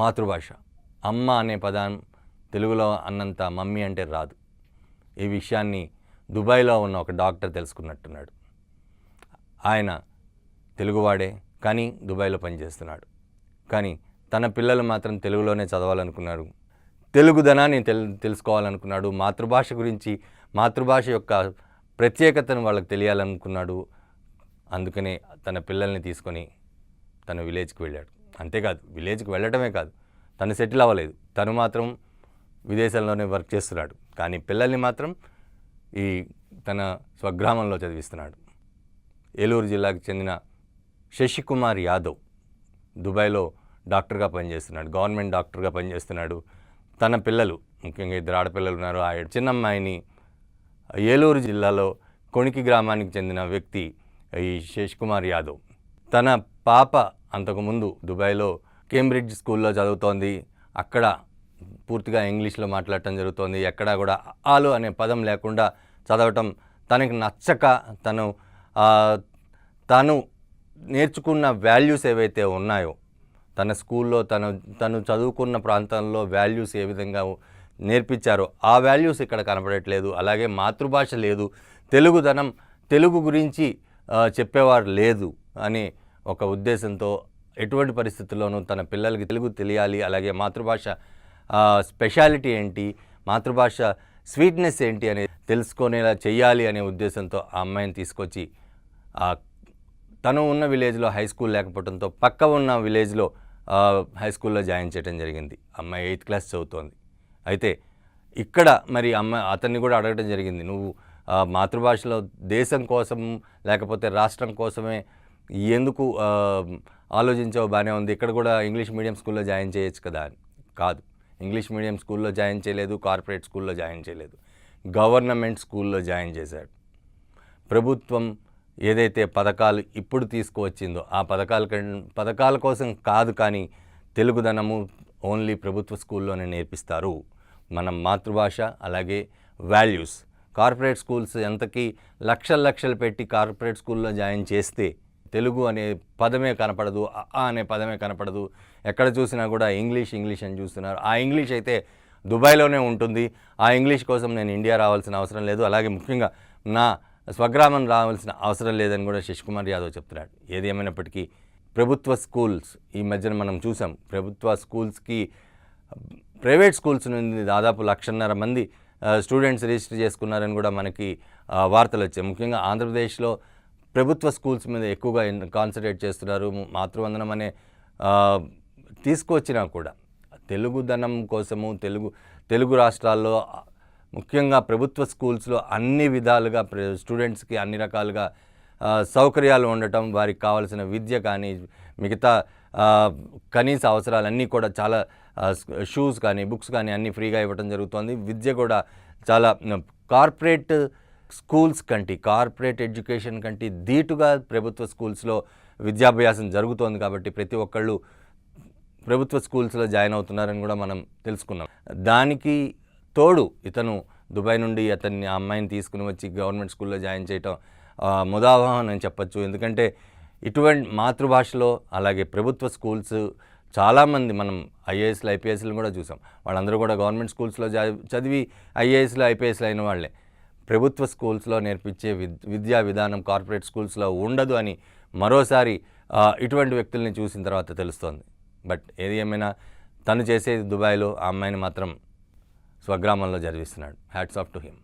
మాతృభాష. అమ్మ అనే పదం తెలుగులో అన్నంత మమ్మీ అంటే రాదు. ఈ విషయాన్ని దుబాయ్లో ఉన్న ఒక డాక్టర్ తెలుసుకున్నట్టున్నాడు. ఆయన తెలుగువాడే కానీ దుబాయ్లో పనిచేస్తున్నాడు. కానీ తన పిల్లలు మాత్రం తెలుగులోనే చదవాలనుకున్నాడు. తెలుగుదనాన్ని తెలుసుకోవాలనుకున్నాడు. మాతృభాష గురించి, మాతృభాష యొక్క ప్రత్యేకతను వాళ్ళకి తెలియాలనుకున్నాడు. అందుకనే తన పిల్లల్ని తీసుకొని తన విలేజ్కి వెళ్ళాడు. అంతేకాదు, విలేజ్కి వెళ్ళటమే కాదు, తను సెటిల్ అవ్వలేదు. తను మాత్రం విదేశాల్లోనే వర్క్ చేస్తున్నాడు. కానీ పిల్లల్ని మాత్రం తన స్వగ్రామంలో చదివిస్తున్నాడు. ఏలూరు జిల్లాకు చెందిన శశికుమార్ యాదవ్ దుబాయ్లో డాక్టర్గా పనిచేస్తున్నాడు. గవర్నమెంట్ డాక్టర్గా పనిచేస్తున్నాడు. తన పిల్లలు, ముఖ్యంగా 2 ఆడపిల్లలు ఉన్నారు. ఆ చిన్నమ్మాయిని ఏలూరు జిల్లాలో కొణికి గ్రామానికి చెందిన వ్యక్తి ఈ శశికుమార్ యాదవ్. తన పాప అంతకుముందు దుబాయ్లో కేంబ్రిడ్జ్ స్కూల్లో చదువుతోంది. అక్కడ పూర్తిగా ఇంగ్లీష్లో మాట్లాడటం జరుగుతోంది. ఎక్కడా కూడా ఆలు అనే పదం లేకుండా చదవటం తనకి నచ్చక తను నేర్చుకున్న వాల్యూస్ ఏవైతే ఉన్నాయో, తన స్కూల్లో తను చదువుకున్న ప్రాంతంలో వాల్యూస్ ఏ విధంగా నేర్పించారో ఆ వాల్యూస్ ఇక్కడ కనపడట్లేదు. అలాగే మాతృభాష లేదు, తెలుగుదనం, తెలుగు గురించి చెప్పేవారు లేదు అనే ఒక ఉద్దేశంతో ఎటువంటి పరిస్థితుల్లోనూ తన పిల్లలకి తెలుగు తెలియాలి, అలాగే మాతృభాష స్పెషాలిటీ ఏంటి, మాతృభాష స్వీట్నెస్ ఏంటి అనేది తెలుసుకునేలా చెయ్యాలి అనే ఉద్దేశంతో ఆ అమ్మాయిని తీసుకొచ్చి తను ఉన్న విలేజ్లో హై స్కూల్ లేకపోవడంతో పక్క ఉన్న విలేజ్లో హై స్కూల్లో జాయిన్ చేయడం జరిగింది. అమ్మాయి 8th క్లాస్ చదువుతోంది. అయితే ఇక్కడ మరి అతన్ని కూడా అడగడం జరిగింది, నువ్వు మాతృభాషలో దేశం కోసం లేకపోతే రాష్ట్రం కోసమే ఎందుకు ఆలోచించావు, బాగానే ఉంది, ఇక్కడ కూడా ఇంగ్లీష్ మీడియం స్కూల్లో జాయిన్ చేయొచ్చు కదా అని. కాదు, ఇంగ్లీష్ మీడియం స్కూల్లో జాయిన్ చేయలేదు, కార్పొరేట్ స్కూల్లో జాయిన్ చేయలేదు, గవర్నమెంట్ స్కూల్లో జాయిన్ చేశాడు. ప్రభుత్వం ఏదైతే పథకాలు ఇప్పుడు తీసుకువచ్చిందో ఆ పథకాల కోసం కాదు, కానీ తెలుగుదనము ఓన్లీ ప్రభుత్వ స్కూల్లోనే నేర్పిస్తారు. మనం మాతృభాష అలాగే వాల్యూస్. కార్పొరేట్ స్కూల్స్ ఎంతకీ లక్షలు పెట్టి కార్పొరేట్ స్కూల్లో జాయిన్ చేస్తే తెలుగు అనే పదమే కనపడదు, అనే పదమే కనపడదు. ఎక్కడ చూసినా కూడా ఇంగ్లీష్ అని చూస్తున్నారు. ఆ ఇంగ్లీష్ అయితే దుబాయ్లోనే ఉంటుంది. ఆ ఇంగ్లీష్ కోసం నేను ఇండియా రావాల్సిన అవసరం లేదు, అలాగే ముఖ్యంగా నా స్వగ్రామం రావాల్సిన అవసరం లేదని కూడా శశికుమార్ యాదవ్ చెప్తున్నాడు. ఏది ఏమైనప్పటికీ ప్రభుత్వ స్కూల్స్ ఈ మధ్యన మనం చూసాం, ప్రభుత్వ స్కూల్స్కి ప్రైవేట్ స్కూల్స్ నుండి దాదాపు 1,50,000 మంది స్టూడెంట్స్ రిజిస్టర్ చేసుకున్నారని కూడా మనకి వార్తలు వచ్చాయి. ముఖ్యంగా ఆంధ్రప్రదేశ్లో ప్రభుత్వ స్కూల్స్ మీద ఎక్కువగా కాన్సన్ట్రేట్ చేస్తున్నారు. మాతృవందనం అనే తీసుకొచ్చినా కూడా తెలుగుదనం కోసము తెలుగు రాష్ట్రాల్లో ముఖ్యంగా ప్రభుత్వ స్కూల్స్లో అన్ని విధాలుగా స్టూడెంట్స్కి అన్ని రకాలుగా సౌకర్యాలు ఉండటం, వారికి కావాల్సిన విద్య కానీ మిగతా కనీస అవసరాలన్నీ కూడా చాలా షూస్ కానీ బుక్స్ కానీ అన్నీ ఫ్రీగా ఇవ్వడం జరుగుతుంది. విద్య కూడా చాలా కార్పొరేట్ స్కూల్స్ కంటే, కార్పొరేట్ ఎడ్యుకేషన్ కంటే ధీటుగా ప్రభుత్వ స్కూల్స్లో విద్యాభ్యాసం జరుగుతోంది. కాబట్టి ప్రతి ఒక్కళ్ళు ప్రభుత్వ స్కూల్స్లో జాయిన్ అవుతున్నారని కూడా మనం తెలుసుకున్నాం. దానికి తోడు ఇతను దుబాయ్ నుండి ఆ అమ్మాయిని తీసుకుని వచ్చి గవర్నమెంట్ స్కూల్లో జాయిన్ చేయటం ముదావహం అని చెప్పచ్చు. ఎందుకంటే ఇటువంటి మాతృభాషలో అలాగే ప్రభుత్వ స్కూల్స్ చాలామంది మనం ఐఏఎస్లు ఐపీఎస్లు కూడా చూసాం. వాళ్ళందరూ కూడా గవర్నమెంట్ స్కూల్స్లో చదివి ఐఏఎస్లు ఐపీఎస్లు అయిన వాళ్ళే. ప్రభుత్వ స్కూల్స్లో నేర్పించే విద్యా విధానం కార్పొరేట్ స్కూల్స్లో ఉండదు అని మరోసారి ఇటువంటి వ్యక్తుల్ని చూసిన తర్వాత తెలుస్తోంది. బట్ ఏది ఏమైనా తను చేసేది దుబాయ్లో, ఆ అమ్మాయిని మాత్రం స్వగ్రామంలో చదివిస్తున్నాడు. Hats off to him.